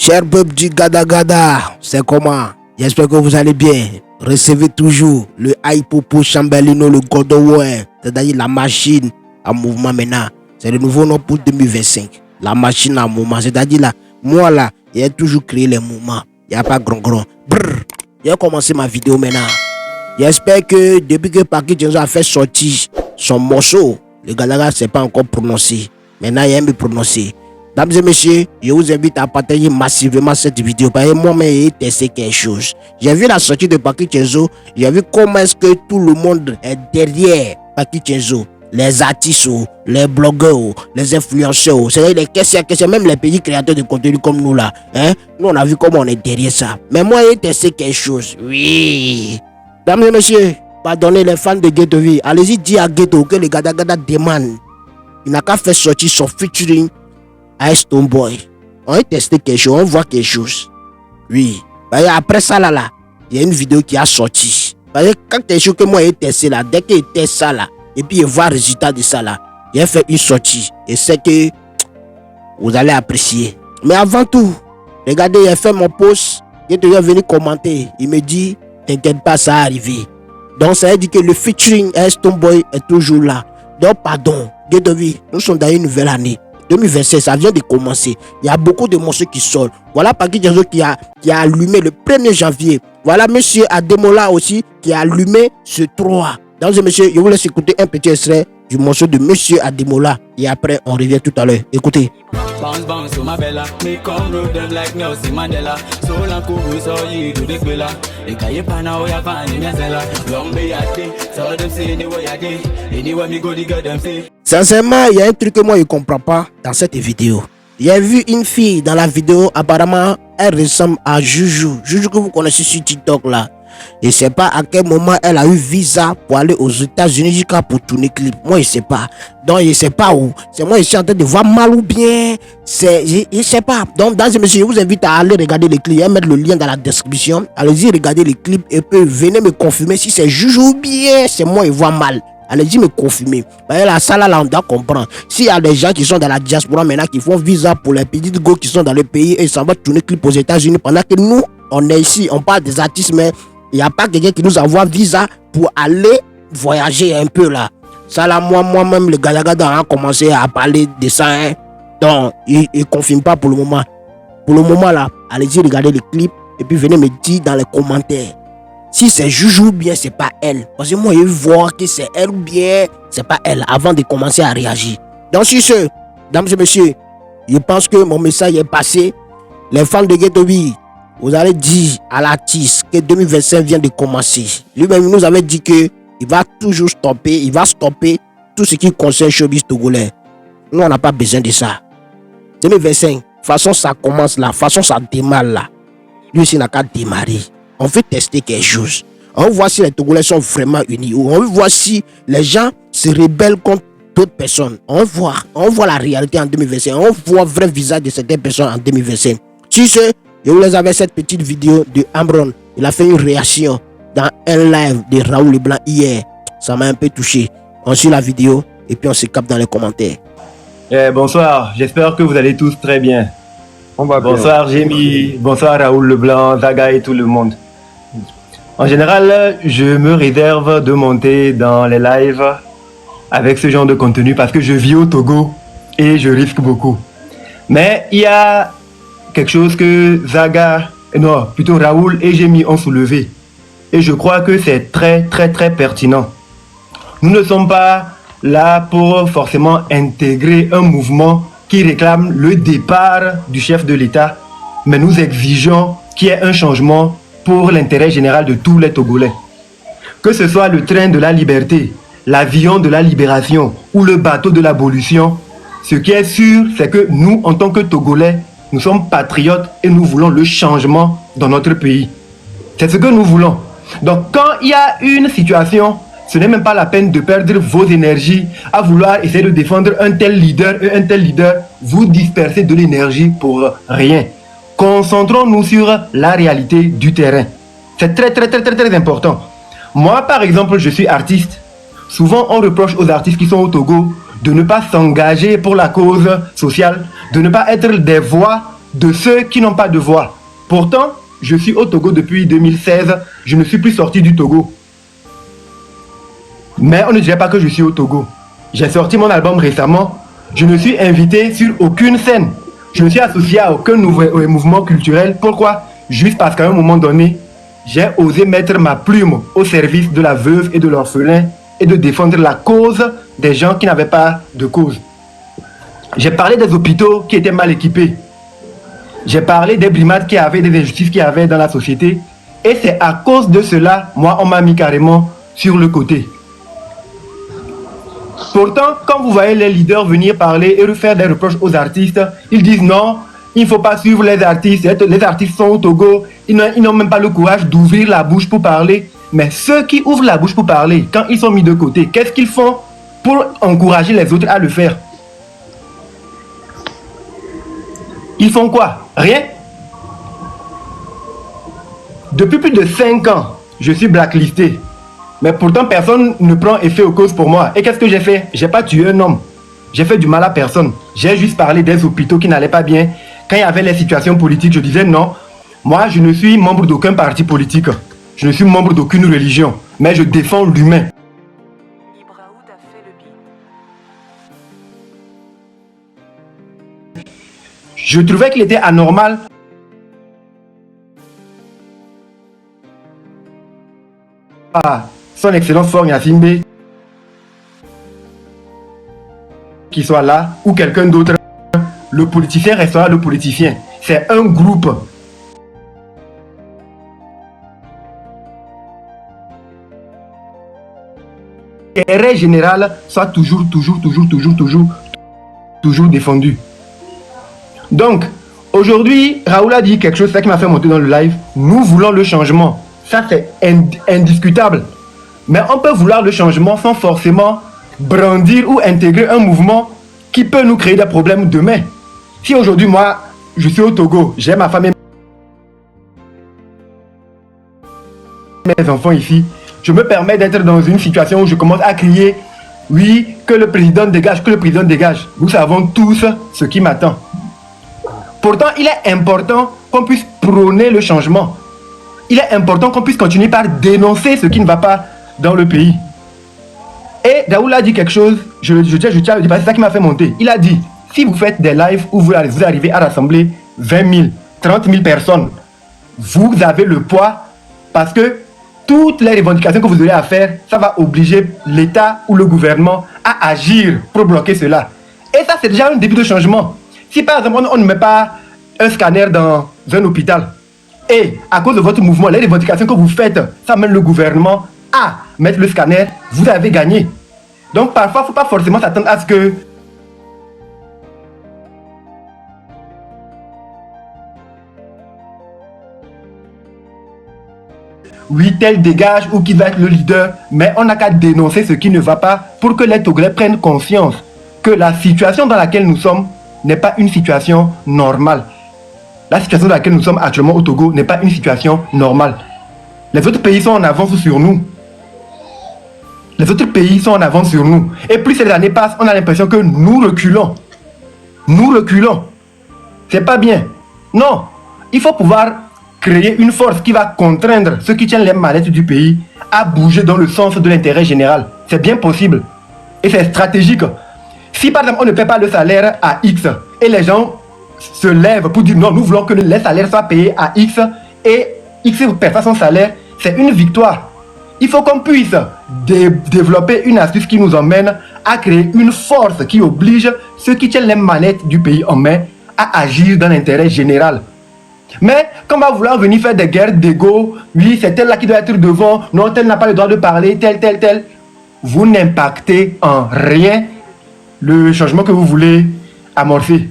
Cher peuple du Gada Gada, c'est comment? J'espère que vous allez bien. Recevez toujours le Hypopo Chambellino, le God of War, c'est-à-dire la machine à mouvement maintenant. C'est le nouveau nom pour 2025. La machine à mouvement, c'est-à-dire là, moi là, j'ai toujours créé les mouvements. Il n'y a pas grand. Brrr. J'ai commencé ma vidéo maintenant. J'espère que depuis que Paquet Jenzo a fait sortir son morceau, le Gada Gada ne s'est pas encore prononcé. Maintenant, il aime me prononcer. Mesdames et messieurs, je vous invite à partager massivement cette vidéo parce que moi-même j'ai testé quelque chose. J'ai vu la sortie de Paquet Jenzo, j'ai vu comment est-ce que tout le monde est derrière Paquet Jenzo. Les artistes, les blogueurs, les influenceurs, c'est-à-dire les caissiers, même les petits créateurs de contenu comme nous là. Hein? Nous on a vu comment on est derrière ça. Mais moi j'ai testé quelque chose. Oui. Mesdames et messieurs, pardonnez les fans de Ghetto V. Allez-y dire à Ghetto que les Gada Gada demandent. Il n'a qu'à faire sortir son featuring à Stonebwoy. On a testé quelque chose, on voit quelque chose. Oui. Après ça là, il y a une vidéo qui a sorti. Parce que quand quelque chose que moi j'ai testé là, dès qu'il teste ça là, et puis il voit le résultat de ça là, j'ai fait une sortie. Et c'est que vous allez apprécier. Mais avant tout, regardez, j'ai fait mon post, il est venu commenter. Il me dit, t'inquiète pas, ça va arriver. Donc ça veut dire que le featuring à Stonebwoy est toujours là. Donc pardon, Ghetto V, nous sommes dans une nouvelle année. 2026, ça vient de commencer. Il y a beaucoup de morceaux qui sortent. Voilà Paquet Jenzo qui a allumé le 1er janvier. Voilà monsieur Ademola aussi qui a allumé ce 3. Mesdames et messieurs, je vous laisse écouter un petit extrait du morceau de monsieur Ademola. Et après, on revient tout à l'heure. Écoutez. Bounce, bounce, my bella. Me come road them like Nelson Mandela. So long cool, so you do the bella. They can't find out your fan in your cellar. Long be a day, so them say anyway I day. Anyway me go the girl them say. Sincèrement, il y a un truc que moi je comprends pas dans cette vidéo. J'ai vu une fille dans la vidéo, apparemment, elle ressemble à Juju. Juju que vous connaissez sur TikTok là. Je ne sais pas à quel moment elle a eu visa pour aller aux États-Unis jusqu'à pour tourner clip. Moi, je ne sais pas. Donc, je ne sais pas où. C'est moi, je suis en train de voir mal ou bien. Je ne sais pas. Donc, dans ce monsieur, je vous invite à aller regarder les clips. Je vais mettre le lien dans la description. Allez-y, regardez les clips et puis venez me confirmer si c'est Juju ou bien c'est moi, je vois mal. Allez-y me confirmer. La salle là, on doit comprendre. S'il y a des gens qui sont dans la diaspora maintenant qui font visa pour les petites go qui sont dans le pays et ils s'en vont tourner clip aux États-Unis pendant que nous, on est ici, on parle des artistes, mais il n'y a pas quelqu'un qui nous envoie visa pour aller voyager un peu là. Ça là, moi-même, le Gada Gada a commencé à parler de ça. Hein. Donc, il ne confirme pas pour le moment. Pour le moment là, allez-y regarder les clips et puis venez me dire dans les commentaires. Si c'est Juju ou bien c'est pas elle. Parce que moi, je veux voir que c'est elle ou bien c'est pas elle avant de commencer à réagir. Donc, sur ce, mesdames et messieurs, je pense que mon message est passé. Les fans de Ghetto V, vous allez dire à l'artiste que 2025 vient de commencer. Lui-même nous avait dit que il va toujours stopper, il va stopper tout ce qui concerne showbiz togolais. Nous, on n'a pas besoin de ça. 2025, façon ça commence là, façon ça démarre là. Lui aussi n'a qu'à démarrer. On veut tester quelque chose. On voit si les Togolais sont vraiment unis. Ou on voit si les gens se rebellent contre d'autres personnes. On voit la réalité en 2025. On voit le vrai visage de certaines personnes en 2025. Si ce, je vous laisse avec cette petite vidéo de Ambron. Il a fait une réaction dans un live de Raoul Leblanc hier. Ça m'a un peu touché. On suit la vidéo et puis on se capte dans les commentaires. Bonsoir, j'espère que vous allez tous très bien. On va bien. Bonsoir Jémy, bonsoir Raoul Leblanc, Zaga et tout le monde. En général, je me réserve de monter dans les lives avec ce genre de contenu parce que je vis au Togo et je risque beaucoup. Mais il y a quelque chose que Zaga, non, plutôt Raoul et Jémy ont soulevé. Et je crois que c'est très pertinent. Nous ne sommes pas là pour forcément intégrer un mouvement qui réclame le départ du chef de l'État, mais nous exigeons qu'il y ait un changement pour l'intérêt général de tous les Togolais. Que ce soit le train de la liberté, l'avion de la libération ou le bateau de l'abolition, ce qui est sûr, c'est que nous, en tant que Togolais, nous sommes patriotes et nous voulons le changement dans notre pays. C'est ce que nous voulons. Donc quand il y a une situation, ce n'est même pas la peine de perdre vos énergies à vouloir essayer de défendre un tel leader et un tel leader. Vous dispersez de l'énergie pour rien. Concentrons-nous sur la réalité du terrain. C'est très important. Moi, par exemple, je suis artiste. Souvent, on reproche aux artistes qui sont au Togo de ne pas s'engager pour la cause sociale, de ne pas être des voix de ceux qui n'ont pas de voix. Pourtant, je suis au Togo depuis 2016, je ne suis plus sorti du Togo. Mais on ne dirait pas que je suis au Togo. J'ai sorti mon album récemment, je ne suis invité sur aucune scène. Je ne suis associé à aucun nouveau mouvement culturel. Pourquoi? Juste parce qu'à un moment donné, j'ai osé mettre ma plume au service de la veuve et de l'orphelin et de défendre la cause des gens qui n'avaient pas de cause. J'ai parlé des hôpitaux qui étaient mal équipés. J'ai parlé des brimades qu'il y avait, des injustices qu'il y avait dans la société. Et c'est à cause de cela, moi, on m'a mis carrément sur le côté. Pourtant, quand vous voyez les leaders venir parler et faire des reproches aux artistes, ils disent non, il ne faut pas suivre les artistes. Les artistes sont au Togo, ils n'ont même pas le courage d'ouvrir la bouche pour parler. Mais ceux qui ouvrent la bouche pour parler, quand ils sont mis de côté, qu'est-ce qu'ils font pour encourager les autres à le faire? Ils font quoi? Rien. Depuis plus de 5 ans, je suis blacklisté. Mais pourtant, personne ne prend effet aux causes pour moi. Et qu'est-ce que j'ai fait? J'ai pas tué un homme. J'ai fait du mal à personne. J'ai juste parlé des hôpitaux qui n'allaient pas bien. Quand il y avait les situations politiques, je disais non. Moi, je ne suis membre d'aucun parti politique. Je ne suis membre d'aucune religion. Mais je défends l'humain. Ibraoud a fait le beat. Je trouvais qu'il était anormal. Son Excellence Faure Gnassingbé qui soit là ou quelqu'un d'autre, le politicien restera le politicien. C'est un groupe. L'intérêt général soit toujours défendu. Donc, aujourd'hui, Raoul a dit quelque chose, ça qui m'a fait monter dans le live. Nous voulons le changement. Ça, c'est indiscutable. Mais on peut vouloir le changement sans forcément brandir ou intégrer un mouvement qui peut nous créer des problèmes demain. Si aujourd'hui, moi, je suis au Togo, j'ai ma femme et mes enfants ici, je me permets d'être dans une situation où je commence à crier « Oui, que le président dégage, que le président dégage ». Nous savons tous ce qui m'attend. Pourtant, il est important qu'on puisse prôner le changement. Il est important qu'on puisse continuer par dénoncer ce qui ne va pas dans le pays. Et Raoul a dit quelque chose, je tiens à le dire, c'est ça qui m'a fait monter. Il a dit, si vous faites des lives où vous arrivez à rassembler 20 000, 30 000 personnes, vous avez le poids parce que toutes les revendications que vous aurez à faire, ça va obliger l'État ou le gouvernement à agir pour bloquer cela. Et ça, c'est déjà un début de changement. Si par exemple, on ne met pas un scanner dans un hôpital, et à cause de votre mouvement, les revendications que vous faites, ça mène le gouvernement à mettre le scanner, vous avez gagné. Donc parfois, il ne faut pas forcément s'attendre à ce que oui, tel dégage ou qui va être le leader, mais on n'a qu'à dénoncer ce qui ne va pas pour que les Togolais prennent conscience que la situation dans laquelle nous sommes n'est pas une situation normale. La situation dans laquelle nous sommes actuellement au Togo n'est pas une situation normale. Les autres pays sont en avance sur nous. Les autres pays sont en avance sur nous. Et plus les années passent, on a l'impression que nous reculons. Nous reculons. C'est pas bien. Non. Il faut pouvoir créer une force qui va contraindre ceux qui tiennent les manettes du pays à bouger dans le sens de l'intérêt général. C'est bien possible. Et c'est stratégique. Si par exemple on ne paie pas le salaire à X et les gens se lèvent pour dire non, nous voulons que les salaires soient payés à X et X perd pas son salaire, c'est une victoire. Il faut qu'on puisse développer une astuce qui nous emmène à créer une force qui oblige ceux qui tiennent les manettes du pays en main à agir dans l'intérêt général. Mais quand on va vouloir venir faire des guerres d'ego, oui, c'est tel là qui doit être devant, non, tel n'a pas le droit de parler, tel, vous n'impactez en rien le changement que vous voulez amorcer.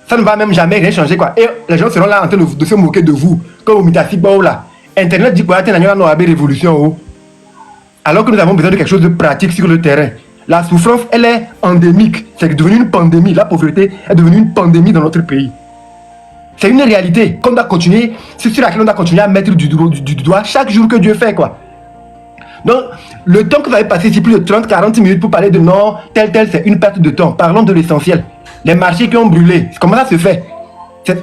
Ça ne va même jamais rien changer, quoi. Et les gens seront là en train de se moquer de vous. Comme au Mitasibo là. Internet dit quoi? T'es dans révolution. Alors que nous avons besoin de quelque chose de pratique sur le terrain. La souffrance, elle est endémique. C'est devenu une pandémie. La pauvreté est devenue une pandémie dans notre pays. C'est une réalité qu'on doit continuer, c'est sur laquelle on doit continuer à mettre du doigt chaque jour que Dieu fait, quoi. Donc, le temps que vous avez passé ici, plus de 30-40 minutes pour parler de non, tel, c'est une perte de temps. Parlons de l'essentiel. Les marchés qui ont brûlé, comment ça se fait?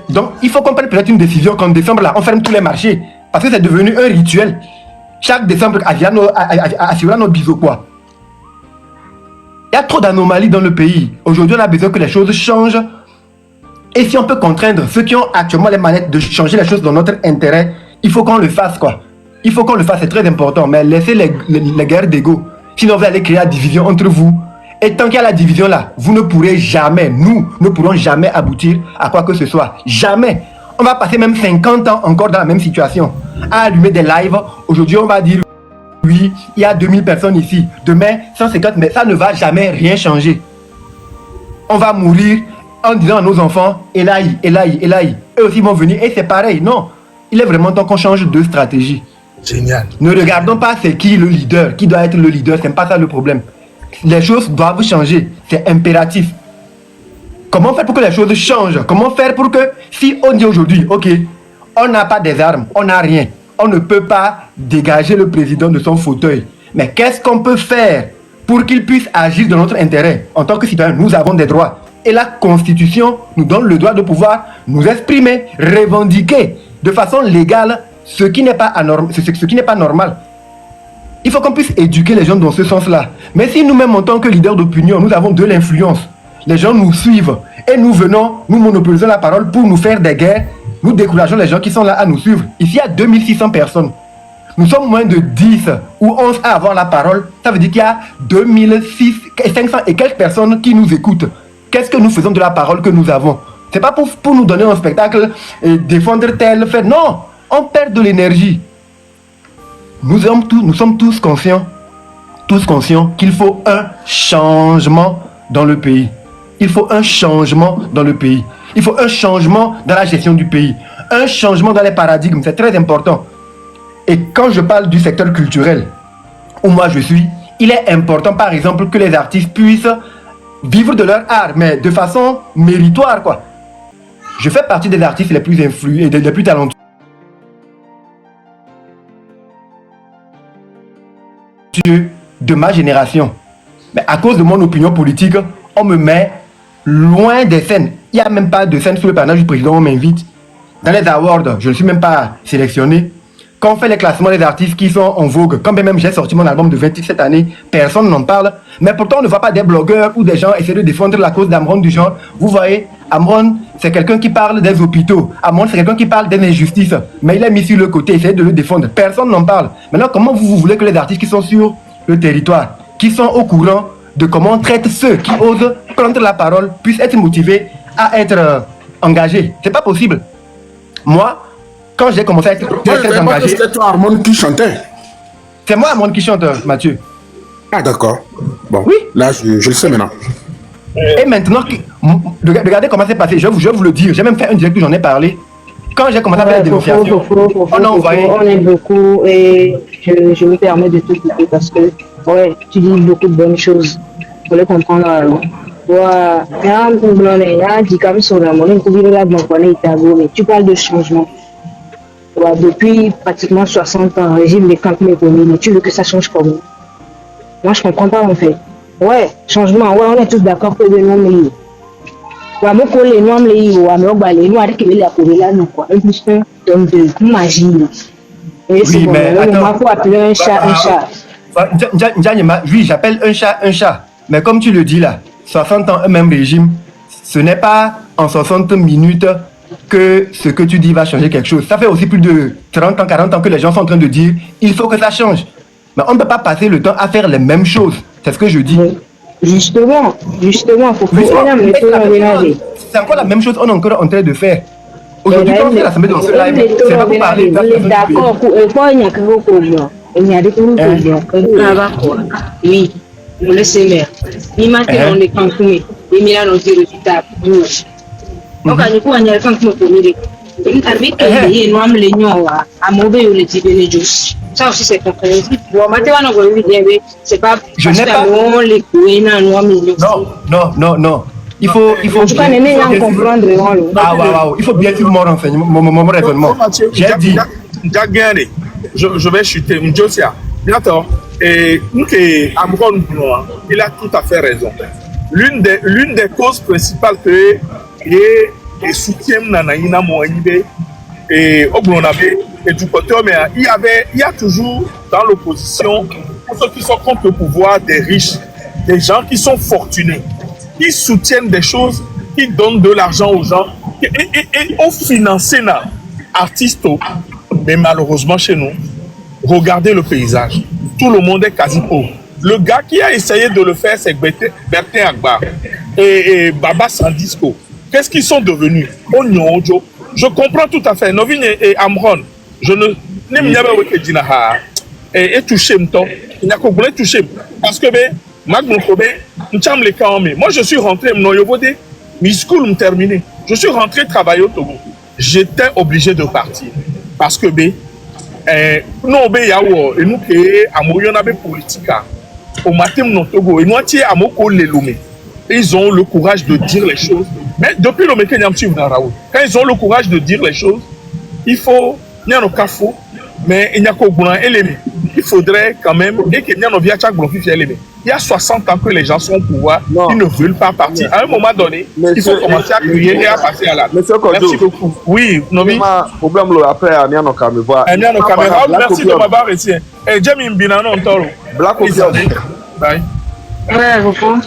Donc, il faut qu'on prenne peut-être une décision qu'en décembre, là, on ferme tous les marchés. Parce que c'est devenu un rituel. Chaque décembre, assurer nos bisous, quoi. Il y a trop d'anomalies dans le pays. Aujourd'hui, on a besoin que les choses changent. Et si on peut contraindre ceux qui ont actuellement les manettes de changer les choses dans notre intérêt, il faut qu'on le fasse, quoi. Il faut qu'on le fasse, c'est très important. Mais laissez les guerres d'ego. Sinon, vous allez créer la division entre vous. Et tant qu'il y a la division là, vous ne pourrez jamais, nous ne pourrons jamais aboutir à quoi que ce soit. Jamais. On va passer même 50 ans encore dans la même situation. À allumer des lives. Aujourd'hui, on va dire, oui, il y a 2000 personnes ici. Demain, 150, mais ça ne va jamais rien changer. On va mourir en disant à nos enfants, Elaï. Eux aussi vont venir et c'est pareil. Non, il est vraiment temps qu'on change de stratégie. Génial. Ne regardons pas c'est qui le leader, qui doit être le leader, c'est pas ça le problème. Les choses doivent changer, c'est impératif. Comment faire pour que les choses changent? Comment faire pour que, si on dit aujourd'hui, ok, on n'a pas des armes, on n'a rien, on ne peut pas dégager le président de son fauteuil. Mais qu'est-ce qu'on peut faire pour qu'il puisse agir dans notre intérêt? En tant que citoyen, nous avons des droits. Et la Constitution nous donne le droit de pouvoir nous exprimer, revendiquer de façon légale ce qui n'est pas normal. Il faut qu'on puisse éduquer les gens dans ce sens-là. Mais si nous-mêmes, en tant que leaders d'opinion, nous avons de l'influence, les gens nous suivent et nous venons, nous monopolisons la parole pour nous faire des guerres, nous décourageons les gens qui sont là à nous suivre. Ici, il y a 2600 personnes. Nous sommes moins de 10 ou 11 à avoir la parole. Ça veut dire qu'il y a 2500 et quelques personnes qui nous écoutent. Qu'est-ce que nous faisons de la parole que nous avons? C'est pas pour nous donner un spectacle et défendre tel fait. Non, on perd de l'énergie. Nous sommes tous conscients qu'il faut un changement dans le pays. Il faut un changement dans le pays. Il faut un changement dans la gestion du pays. Un changement dans les paradigmes, c'est très important. Et quand je parle du secteur culturel, où moi je suis, il est important par exemple que les artistes puissent vivre de leur art, mais de façon méritoire, quoi. Je fais partie des artistes les plus influents et des plus talentueux de ma génération. Mais à cause de mon opinion politique, on me met loin des scènes. Il n'y a même pas de scène sous le parrainage du président, on m'invite. Dans les awards, je ne suis même pas sélectionné. Quand on fait les classements des artistes qui sont en vogue, quand même j'ai sorti mon album de 26 cette année, personne n'en parle. Mais pourtant, on ne voit pas des blogueurs ou des gens essayer de défendre la cause d'Amron du genre. Vous voyez, Amron, c'est quelqu'un qui parle des hôpitaux. Amron, c'est quelqu'un qui parle des injustices. Mais il est mis sur le côté, essayer de le défendre. Personne n'en parle. Maintenant, comment vous voulez que les artistes qui sont sur le territoire, qui sont au courant de comment on traite ceux qui osent prendre la parole, puissent être motivés à être engagés? C'est pas possible. Moi, quand j'ai commencé à être très engagé... C'était toi, Armand, qui chantait. C'est moi, Armand, qui chante, Mathieu. Ah, d'accord. Bon, oui. Là, je le sais maintenant. Et maintenant, regardez comment c'est passé. Je vais vous le dire. J'ai même fait un direct où j'en ai parlé. Quand j'ai commencé à faire la dénonciation, on a envoyé... On est beaucoup et je me permets de tout couper parce que, ouais, tu dis beaucoup de bonnes choses. Il faut les comprendre. Tu parles de changement. Ouais, depuis pratiquement 60 ans, le régime des camps mais tu veux que ça change comment? Moi, je comprends pas en fait. Ouais, changement, ouais, on est tous d'accord que les noms les ouais, mon collègue, les noms les ouais, mais les noms avec les là, non quoi. Un plus de magie. Et c'est bon, on faut appeler un chat un chat. Oui, j'appelle un chat. Mais comme tu le dis là, 60 ans, un même régime, ce n'est pas en 60 minutes que ce que tu dis va changer quelque chose. Ça fait aussi plus de 30 ans, 40 ans que les gens sont en train de dire il faut que ça change. Mais on ne peut pas passer le temps à faire les mêmes choses. C'est ce que je dis. Justement, faut c'est encore la même chose qu'on est encore en train de faire. Aujourd'hui, quand on fait l'assemblée dans ce live, c'est pas pour parler. D'accord, il y a quelque chose. Il y a des choses. Oui, on le sait bien. Il m'a dit on est en train de là on dit résultat. Donc, on y a quand on peut avec les noirs les noirs à mauvais ou les tibétais. Ça aussi c'est compréhensible. Bon, maintenant on va dire c'est pas je n'ai pas les couilles noirs non. Il faut comprendre. Ah waouh, il faut bien suivre mon renseignement, mon raisonnement. J'ai dit je vais chuter M'Josia. D'accord. Et nous que Amron, il a tout à fait raison. L'une des causes principales que et soutien Nanaïna Moïbe et Oblonabe et du côté, mais il y a toujours dans l'opposition, pour ceux qui sont contre le pouvoir, des riches, des gens qui sont fortunés, qui soutiennent des choses, qui donnent de l'argent aux gens et ont financé les artistes. Mais malheureusement chez nous, regardez le paysage. Tout le monde est quasi pauvre. Le gars qui a essayé de le faire, c'est Bertin Agbar et Baba Sandisco. Qu'est-ce qu'ils sont devenus? Onyojo. Je comprends tout à fait. Novine et Amron, je ne n'aime pas et toucher m'ton. Il n'y a qu'au bout toucher. Parce que moi je suis rentré mes school m'ont terminé. Je suis rentré travailler au Togo. J'étais obligé de partir parce que non et nous qui à politique au matin non Togo et nous tiens à Moko les Lomé. Ils ont le courage de dire les choses. Mais depuis le Mékène quand ils ont le courage de dire les choses, il faut n'y a pas faux, mais il n'y a qu'au bout élément. Il faudrait quand même et qu'il y a il y a 60 ans que les gens sont au pouvoir, ils ne veulent pas partir. À un moment donné, il faut commencer à crier et à passer à l'acte. Merci beaucoup. Oui, Nomi. Problème après Amiano Caméra. Amiano Caméra, merci de m'avoir reçu. Et Jamie Mbinano Ntoro. Black Opium. Ouais, beaucoup.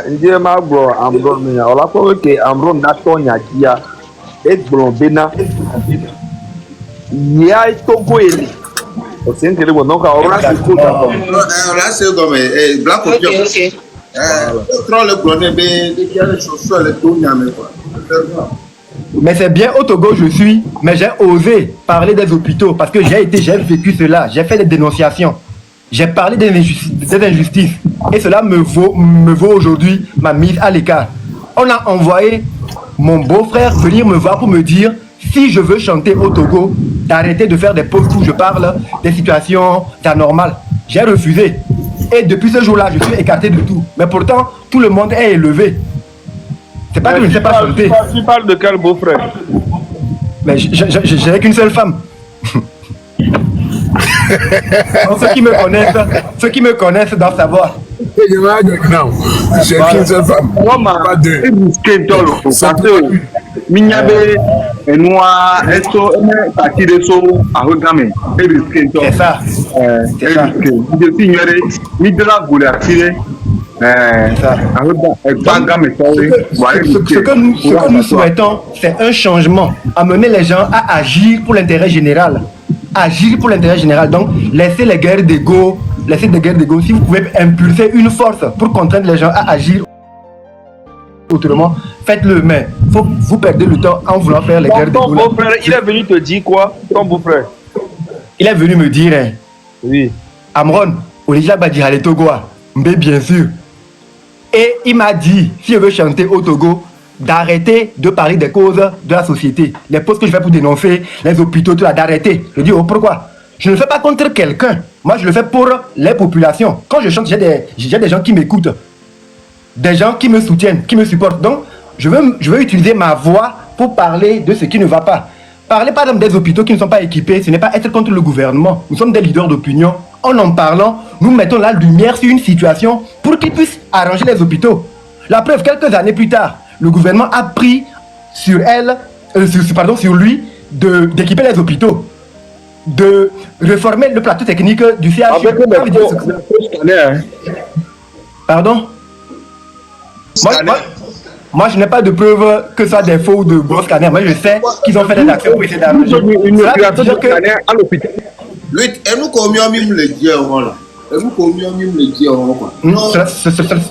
Ndiye Magro Amron Mia. Ola ko ke Amron Nato Nyakia. Et Blombena. Nia Togo Eli. C'est un téléphone, donc on a c'est comme Black Opium. Mais c'est bien au Togo je suis, mais j'ai osé parler des hôpitaux parce que j'ai vécu cela, j'ai fait des dénonciations, j'ai parlé des injustices et cela me vaut aujourd'hui ma mise à l'écart. On a envoyé mon beau-frère venir me voir pour me dire si je veux chanter au Togo, d'arrêter de faire des posts où je parle des situations anormales. J'ai refusé. Et depuis ce jour-là, je suis écarté de tout. Mais pourtant, tout le monde est élevé. C'est pas que je ne sais pas chanter. Tu parles de quel beau-frère? Mais j'ai qu'une seule femme. Ceux qui me connaissent doivent savoir. J'ai qu'une seule femme. Pas deux. Minyabe enwa esto parti de so ahogame c'est ça c'est ça de signore midra goula tire ce que nous souhaitons c'est un changement, amener les gens à agir pour l'intérêt général, donc laissez les guerres d'ego, si vous pouvez impulser une force pour contraindre les gens à agir autrement, faites-le, mais vous perdez le temps en voulant faire les guerres de ton beau-frère, il est venu te dire quoi, ton beau-frère? Il est venu me dire, oui, Amron, Olija Badihale Togoa, mais bien sûr. Et il m'a dit, si je veux chanter au Togo, d'arrêter de parler des causes de la société, les postes que je fais pour dénoncer, les hôpitaux, tout là, d'arrêter. Je dis, oh, pourquoi? Je ne le fais pas contre quelqu'un, moi je le fais pour les populations. Quand je chante, j'ai des gens qui m'écoutent. Des gens qui me soutiennent, qui me supportent. Donc, je veux utiliser ma voix pour parler de ce qui ne va pas. Parler par exemple des hôpitaux qui ne sont pas équipés, ce n'est pas être contre le gouvernement. Nous sommes des leaders d'opinion. En parlant, nous mettons la lumière sur une situation pour qu'ils puissent arranger les hôpitaux. La preuve, quelques années plus tard, le gouvernement a pris sur lui d'équiper les hôpitaux, de réformer le plateau technique du CHU. Pardon? Moi, je n'ai pas de preuve que ça des faux ou de gros scanners. Moi, je sais qu'ils ont fait des actions pour essayer d'arranger. Une opération de scanner à l'hôpital.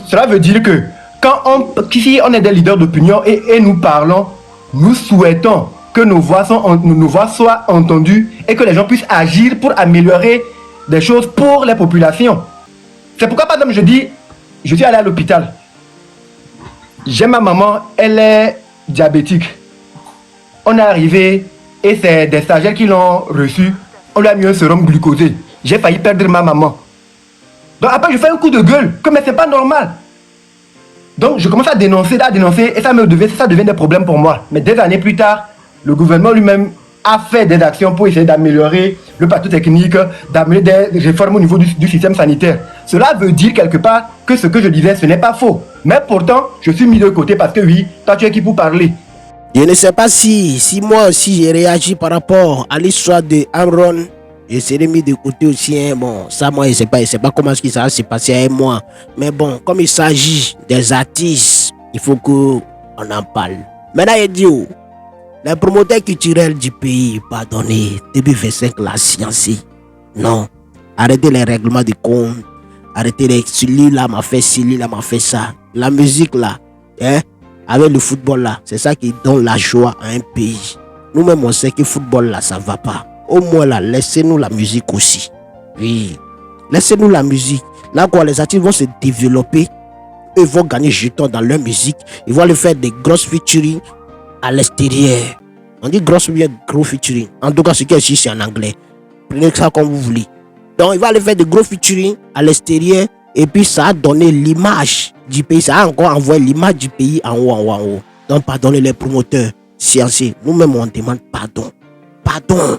Cela veut dire que si on est des leaders d'opinion et nous parlons, nous souhaitons que nos voix soient entendues et que les gens puissent agir pour améliorer des choses pour les populations. C'est pourquoi, par exemple, je dis, je suis allé à l'hôpital. J'ai ma maman, elle est diabétique. On est arrivé et c'est des stagiaires qui l'ont reçu. On lui a mis un sérum glucosé. J'ai failli perdre ma maman. Donc après, je fais un coup de gueule, mais c'est pas normal. Donc je commence à dénoncer et ça devient des problèmes pour moi. Mais des années plus tard, le gouvernement lui-même a fait des actions pour essayer d'améliorer le plateau technique, d'amener des réformes au niveau du système sanitaire. Cela veut dire quelque part que ce que je disais, ce n'est pas faux. Mais pourtant, je suis mis de côté parce que oui, toi tu es qui pour parler. Je ne sais pas si moi aussi j'ai réagi par rapport à l'histoire de Amron. Je serais mis de côté aussi. Hein. Bon, ça, moi, je sais pas comment ça va se passer avec moi. Mais bon, comme il s'agit des artistes, il faut qu'on en parle. Maintenant, il dit, les promoteurs culturels du pays, pardonnez, depuis 25 la science. Non, arrêtez les règlements de compte. Arrêtez les celui-là m'a fait celui-là m'a fait ça. La musique là, hein, avec le football là, c'est ça qui donne la joie à un pays. Nous-mêmes, on sait que le football là, ça va pas. Au moins là, laissez-nous la musique aussi. Oui, laissez-nous la musique. Là quoi, les artistes vont se développer. Eux vont gagner jetons dans leur musique. Ils vont aller faire des grosses featuring à l'extérieur. On dit grosse ou bien gros featuring. En tout cas, ce qui est ici, c'est en anglais. Prenez ça comme vous voulez. Donc, il va aller faire des gros featuring à l'extérieur. Et puis, ça a donné l'image du pays. Ça a encore envoyé l'image du pays en haut, en haut, en haut. Donc, pardonnez les promoteurs, scienciers. Nous-mêmes, on demande pardon. Pardon.